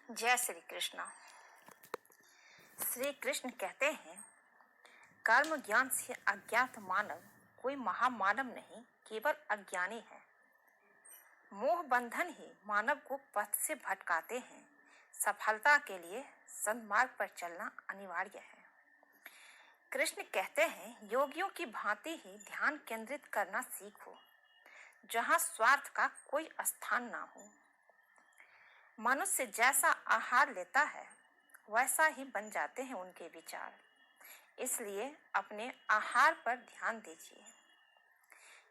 जय श्री कृष्ण। श्री कृष्ण कहते हैं, कर्म ज्ञान से अज्ञात मानव कोई महामानव नहीं, केवल अज्ञानी है। मोह बंधन ही मानव को पथ से भटकाते हैं। सफलता के लिए सन्मार्ग पर चलना अनिवार्य है। कृष्ण कहते हैं, योगियों की भांति ही ध्यान केंद्रित करना सीखो, जहां स्वार्थ का कोई स्थान ना हो। मनुष्य जैसा आहार लेता है वैसा ही बन जाते हैं उनके विचार, इसलिए अपने आहार पर ध्यान दीजिए।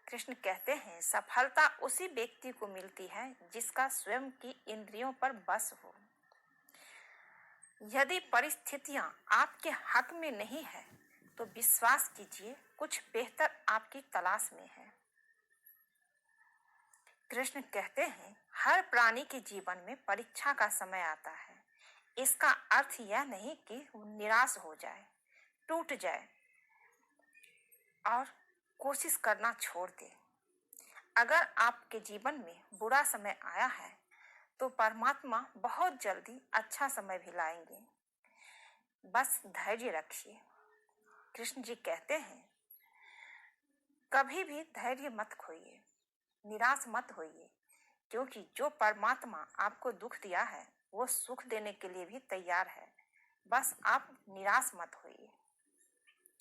कृष्ण कहते हैं, सफलता उसी व्यक्ति को मिलती है जिसका स्वयं की इंद्रियों पर बस हो। यदि परिस्थितियां आपके हाथ में नहीं है तो विश्वास कीजिए, कुछ बेहतर आपकी तलाश में है। कृष्ण कहते हैं, हर प्राणी के जीवन में परीक्षा का समय आता है। इसका अर्थ यह नहीं कि वो निराश हो जाए, टूट जाए और कोशिश करना छोड़ दे। अगर आपके जीवन में बुरा समय आया है तो परमात्मा बहुत जल्दी अच्छा समय भी लाएंगे। बस धैर्य रखिए। कृष्ण जी कहते हैं, कभी भी धैर्य मत खोइए, निराश मत होइए, क्योंकि जो परमात्मा आपको दुख दिया है वो सुख देने के लिए भी तैयार है। बस आप निराश मत होइए,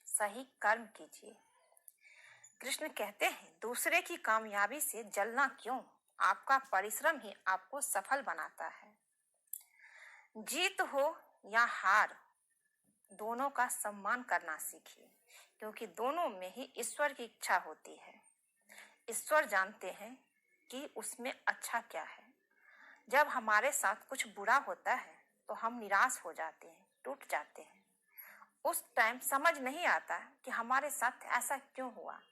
सही कर्म कीजिए। कृष्ण कहते हैं, दूसरे की कामयाबी से जलना क्यों, आपका परिश्रम ही आपको सफल बनाता है। जीत हो या हार, दोनों का सम्मान करना सीखिए, क्योंकि दोनों में ही ईश्वर की इच्छा होती है। ईश्वर जानते हैं कि उसमें अच्छा क्या है। जब हमारे साथ कुछ बुरा होता है तो हम निराश हो जाते हैं, टूट जाते हैं। उस टाइम समझ नहीं आता कि हमारे साथ ऐसा क्यों हुआ,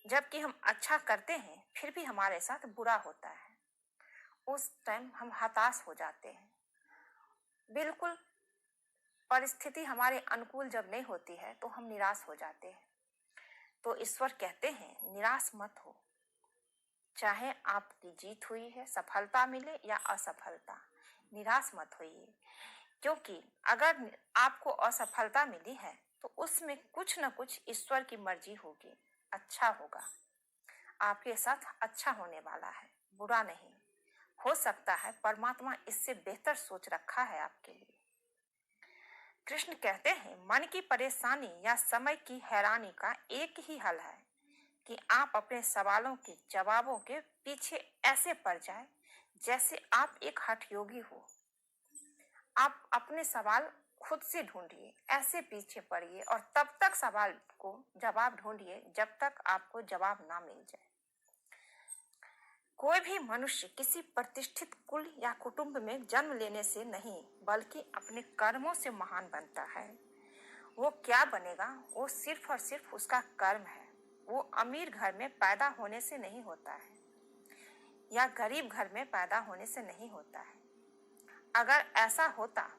जबकि हम अच्छा करते हैं फिर भी हमारे साथ बुरा होता है। उस टाइम हम हताश हो जाते हैं। बिल्कुल परिस्थिति हमारे अनुकूल जब नहीं होती है तो हम निराश हो जाते हैं। तो ईश्वर कहते हैं, निराश मत हो। चाहे आपकी जीत हुई है, सफलता मिले या असफलता, निराश मत होइए, क्योंकि अगर आपको असफलता मिली है तो उसमें कुछ न कुछ ईश्वर की मर्जी होगी, अच्छा होगा, आपके साथ अच्छा होने वाला है, बुरा नहीं। हो सकता है परमात्मा इससे बेहतर सोच रखा है आपके लिए। कृष्ण कहते हैं, मन की परेशानी या समय की हैरानी का एक ही हल है कि आप अपने सवालों के जवाबों के पीछे ऐसे पड़ जाए जैसे आप एक हठयोगी हो। आप अपने सवाल खुद से ढूंढिए, ऐसे पीछे पड़िए और तब तक सवाल को जवाब ढूंढिए जब तक आपको जवाब ना मिल जाए। कोई भी मनुष्य किसी प्रतिष्ठित कुल या कुटुंब में जन्म लेने से नहीं, बल्कि अपने कर्मों से महान बनता है। वो क्या बनेगा, वो सिर्फ और सिर्फ उसका कर्म है। वो अमीर घर में पैदा होने से नहीं होता है या गरीब घर में पैदा होने से नहीं होता है। अगर ऐसा होता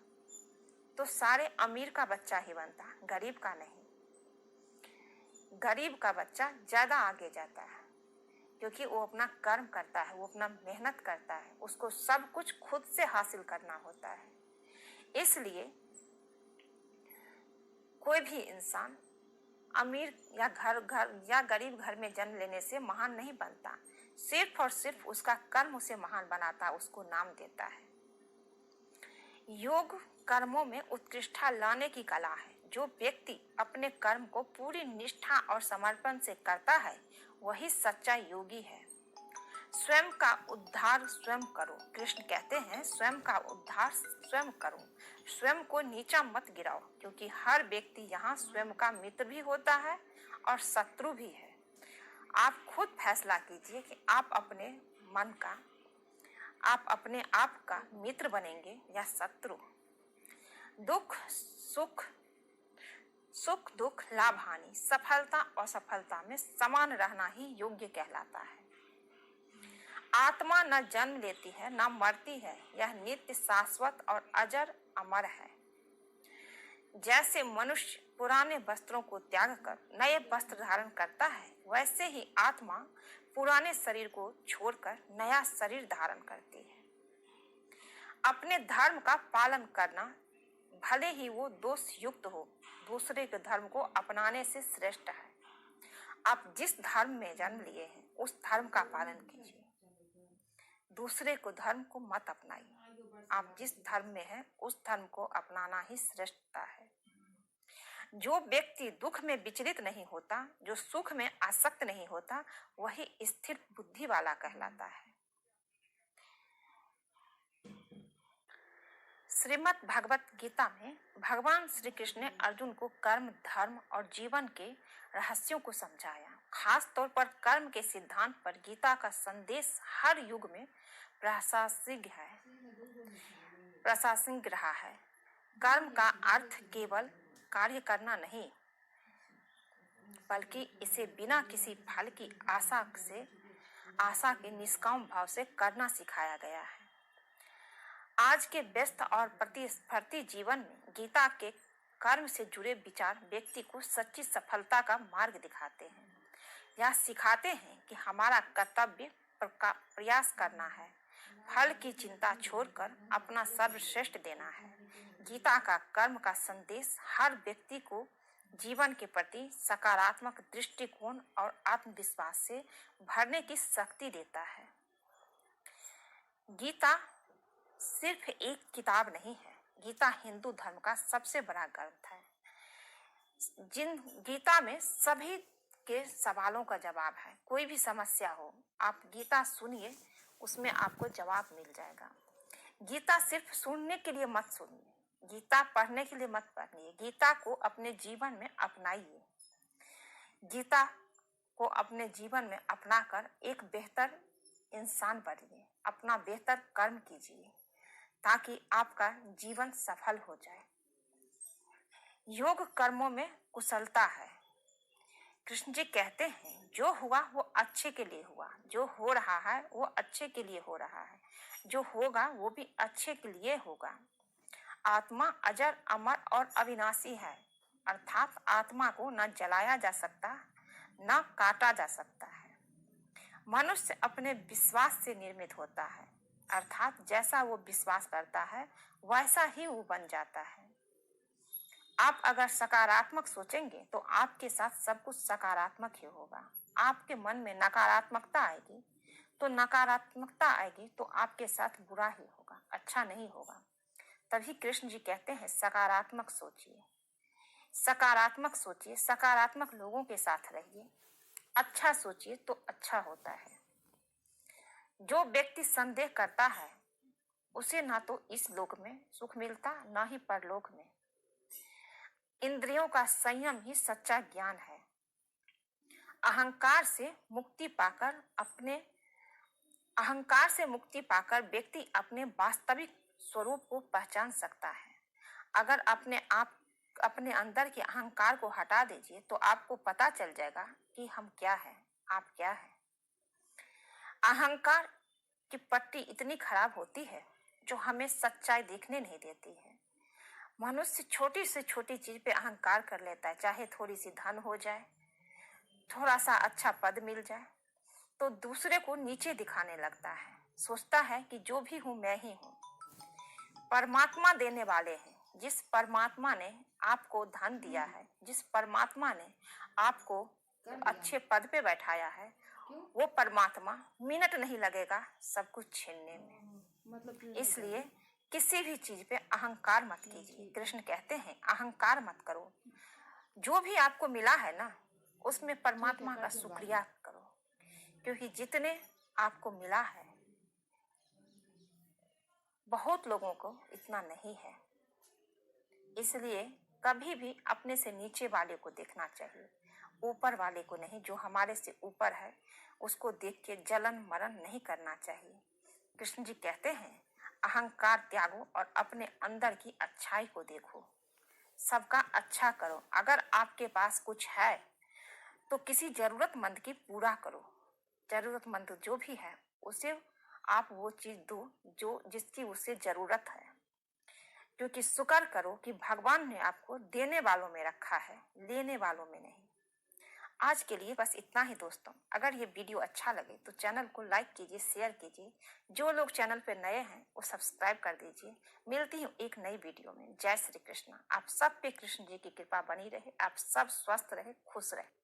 तो सारे अमीर का बच्चा ही बनता, गरीब का नहीं। गरीब का बच्चा ज्यादा आगे जाता है क्योंकि वो अपना कर्म करता है, वो अपना मेहनत करता है, उसको सब कुछ खुद से हासिल करना होता है। इसलिए कोई भी इंसान अमीर या गरीब घर में जन्म लेने से महान नहीं बनता। सिर्फ और सिर्फ उसका कर्म उसे महान बनाता, उसको नाम देता है। योग कर्मों में उत्कृष्टता लाने की कला है। जो व्यक्ति अपने कर्म को पूरी निष्ठा और समर्पण से करता है वही सच्चा योगी है। स्वयं का उद्धार स्वयं करो। कृष्ण कहते हैं, स्वयं का उद्धार स्वयं करो, स्वयं को नीचा मत गिराओ, क्योंकि हर व्यक्ति यहाँ स्वयं का मित्र भी होता है और शत्रु भी है। आप खुद फैसला कीजिए कि आप अपने मन का, आप अपने आप का मित्र बनेंगे या शत्रु। दुख सुख, सुख दुख, लाभ हानि, सफलता और असफलता में समान रहना ही योग्य कहलाता है। आत्मा न जन्म लेती है न मरती है, यह नित्य शाश्वत और अजर अमर है। जैसे मनुष्य पुराने वस्त्रों को त्याग कर नए वस्त्र धारण करता है, वैसे ही आत्मा पुराने शरीर को छोड़कर नया शरीर धारण करती है। अपने धर्म का पालन करना, भले ही वो दोष युक्त हो, दूसरे के धर्म को अपनाने से श्रेष्ठ है। आप जिस धर्म में जन्म लिए हैं उस धर्म का पालन कीजिए, दूसरे को धर्म को मत अपनाइए। आप जिस धर्म में हैं उस धर्म को अपनाना ही श्रेष्ठता है। जो व्यक्ति दुख में विचलित नहीं होता, जो सुख में आसक्त नहीं होता, वही स्थिर बुद्धि वाला कहलाता है। श्रीमद् भगवत गीता में भगवान श्री कृष्ण ने अर्जुन को कर्म, धर्म और जीवन के रहस्यों को समझाया। खास तौर पर कर्म के सिद्धांत पर गीता का संदेश हर युग में प्रासंगिक रहा है। कर्म का अर्थ केवल कार्य करना नहीं, बल्कि इसे बिना किसी फल की आशा के निष्काम भाव से करना सिखाया गया है। आज के व्यस्त और प्रतिस्पर्धी जीवन में गीता के कर्म से जुड़े विचार व्यक्ति को सच्ची सफलता का मार्ग दिखाते हैं। यह सिखाते हैं कि हमारा कर्तव्य प्रयास करना है, फल की चिंता छोड़कर अपना सर्वश्रेष्ठ देना है। गीता का कर्म का संदेश हर व्यक्ति को जीवन के प्रति सकारात्मक दृष्टिकोण और आत्मविश्वास से भरने की शक्ति देता है। गीता सिर्फ एक किताब नहीं है, गीता हिंदू धर्म का सबसे बड़ा ग्रंथ है। जिन गीता में सभी के सवालों का जवाब है। कोई भी समस्या हो, आप गीता सुनिए, उसमें आपको जवाब मिल जाएगा। गीता सिर्फ सुनने के लिए मत सुनिए, गीता पढ़ने के लिए मत पढ़िए, गीता को अपने जीवन में अपनाइए। गीता को अपने जीवन में अपनाकर एक बेहतर इंसान बनिए, अपना बेहतर कर्म कीजिए, ताकि आपका जीवन सफल हो जाए। योग कर्मों में कुशलता है। कृष्ण जी कहते हैं, जो हुआ वो अच्छे के लिए हुआ, जो हो रहा है वो अच्छे के लिए हो रहा है, जो होगा वो भी अच्छे के लिए होगा। आत्मा अजर, अमर और अविनाशी है, अर्थात आत्मा को न जलाया जा सकता न काटा जा सकता है। मनुष्य अपने विश्वास से निर्मित होता है, अर्थात जैसा वो विश्वास करता है वैसा ही वो बन जाता है। आप अगर सकारात्मक सोचेंगे तो आपके साथ सब कुछ सकारात्मक ही होगा। आपके मन में नकारात्मकता आएगी तो आपके साथ बुरा ही होगा, अच्छा नहीं होगा। तभी कृष्ण जी कहते हैं, सकारात्मक सोचिए, सकारात्मक सोचिए, सकारात्मक लोगों के साथ रहिए, अच्छा सोचिए तो अच्छा होता है। जो व्यक्ति संदेह करता है उसे ना तो इस लोक में सुख मिलता ना ही परलोक में। इंद्रियों का संयम ही सच्चा ज्ञान है। अहंकार से मुक्ति पाकर व्यक्ति अपने वास्तविक स्वरूप को पहचान सकता है। अगर अपने अंदर के अहंकार को हटा दीजिए तो आपको पता चल जाएगा कि हम क्या हैं, आप क्या हैं। अहंकार की पट्टी इतनी खराब होती है जो हमें सच्चाई देखने नहीं देती है। मनुष्य छोटी से छोटी चीज पे अहंकार कर लेता है, चाहे थोड़ी सी धन हो जाए, थोड़ा सा अच्छा पद मिल जाए तो दूसरे को नीचे दिखाने लगता है। सोचता है कि जो भी हूं मैं ही हूं। परमात्मा देने वाले हैं। जिस परमात्मा ने आपको धन दिया है, जिस परमात्मा ने आपको अच्छे पद पे बैठाया है, वो परमात्मा मिनट नहीं लगेगा सब कुछ छीनने में। इसलिए किसी भी चीज पे अहंकार मत कीजिए। कृष्ण कहते हैं, अहंकार मत करो। जो भी आपको मिला है ना, उसमें परमात्मा का शुक्रिया करो, क्योंकि जितने आपको मिला है बहुत लोगों को इतना नहीं है। इसलिए कभी भी अपने से नीचे वाले को देखना चाहिए, ऊपर वाले को नहीं। जो हमारे से ऊपर है उसको देख के जलन मरण नहीं करना चाहिए। कृष्ण जी कहते हैं, अहंकार त्यागो और अपने अंदर की अच्छाई को देखो, सबका अच्छा करो। अगर आपके पास कुछ है तो किसी जरूरतमंद की पूरा करो। जरूरतमंद जो भी है उसे आप वो चीज दो जो जिसकी उसे जरूरत है, क्योंकि शुक्र करो कि भगवान ने आपको देने वालों में रखा है, लेने वालों में नहीं। आज के लिए बस इतना ही दोस्तों। अगर ये वीडियो अच्छा लगे तो चैनल को लाइक कीजिए, शेयर कीजिए। जो लोग चैनल पर नए हैं वो सब्सक्राइब कर दीजिए। मिलती हूँ एक नई वीडियो में। जय श्री कृष्ण। आप सब पे कृष्ण जी की कृपा बनी रहे, आप सब स्वस्थ रहे, खुश रहे।